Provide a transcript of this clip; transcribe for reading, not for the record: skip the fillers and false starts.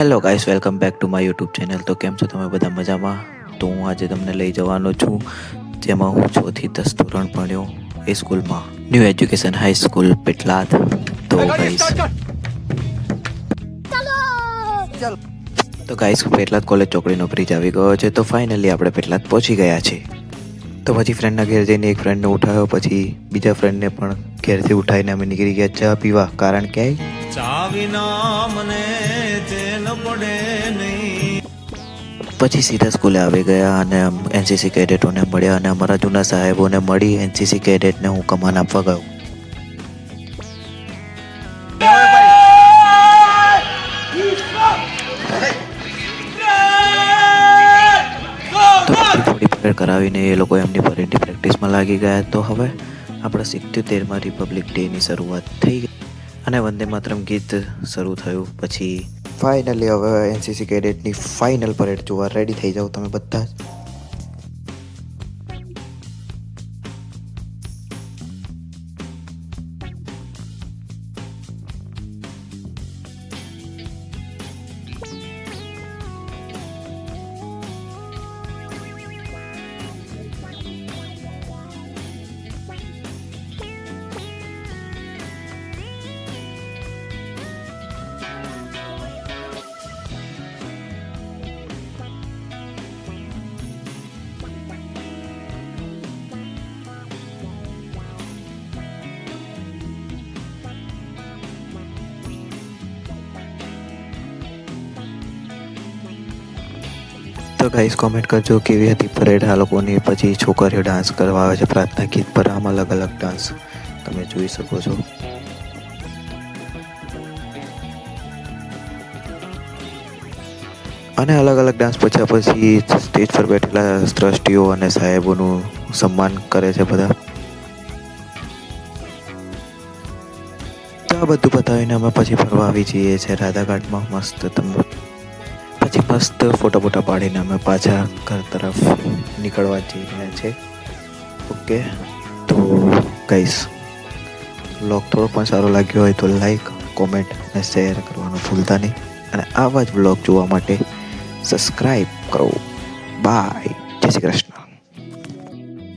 Hello guys, welcome back to my YouTube channel. તો કેમ છો તમે બધા? મજામાં? તો હું આજે તમને લઈ જવાનો છું જેમાં હું 6 થી 10 ધોરણ ભણ્યો એ સ્કૂલમાં, new education high school Petlad. તો ગાઈસ પેટલાદ કોલેજ ચોકડીનો બ્રિજ આવી ગયો છે. તો ફાઇનલી આપણે પેટલાદ પહોંચી ગયા છે. તો પછી ફ્રેન્ડના ઘેર જઈને એક ફ્રેન્ડને ઉઠાવ્યો, પછી બીજા ફ્રેન્ડને પણ ઘેરથી ઉઠાવીને અમે નીકળી ગયા ચા પીવા. કારણ કે ચા વિના મને ચેન પડે નહીં. પછી સીધા સ્કૂલે આવી ગયા અને એનસીસી કેડેટોને મળ્યા અને અમારા જૂના સાહેબોને મળી એનસીસી કેડેટને હું કમાન આપવા ગયો. તો પછી થોડી પરેડ કરાવીને એ લોકો એમની પરેડની પ્રેક્ટિસમાં લાગી ગયા. તો હવે આપણા 77માં રિપબ્લિક ડેની શરૂઆત થઈ ગઈ અને વંદે માતરમ ગીત શરૂ થયું. પછી ફાઇનલી હવે એનસીસી કેડેટની ફાઇનલ પરેડ જોવા રેડી થઈ જાઓ તમે બધા જ. તો ગાઈસ કોમેન્ટ કરજો કેવી હતી પરેડ આ લોકોની. પછી છોકરીઓ ડાન્સ કરવા આવે છે પ્રાર્થના ગીત પર. આમ અલગ અલગ ડાન્સ તમે જોઈ શકો છો. અને અલગ અલગ ડાન્સ પછી સ્ટેજ પર બેઠેલા ટ્રસ્ટીઓ અને સાહેબોનું સન્માન કરે છે બધા. તો આ બધું બતાવીને અમે પછી ફરવા આવી જઈએ છીએ રાધાઘાટમાં. મસ્ત પછી મસ્ત ફોટા પાડીને અમે પાછા ઘર તરફ નીકળવા જઈ રહ્યા છે. ઓકે, તો ગાઈસ વ્લોગ થોડો પણ સારો લાગ્યો હોય તો લાઈક, કોમેન્ટ અને શેર કરવાનું ભૂલતા નહીં. અને આવા જ વ્લોગ જોવા માટે સબસ્ક્રાઈબ કરો. બાય, જય શ્રી કૃષ્ણ.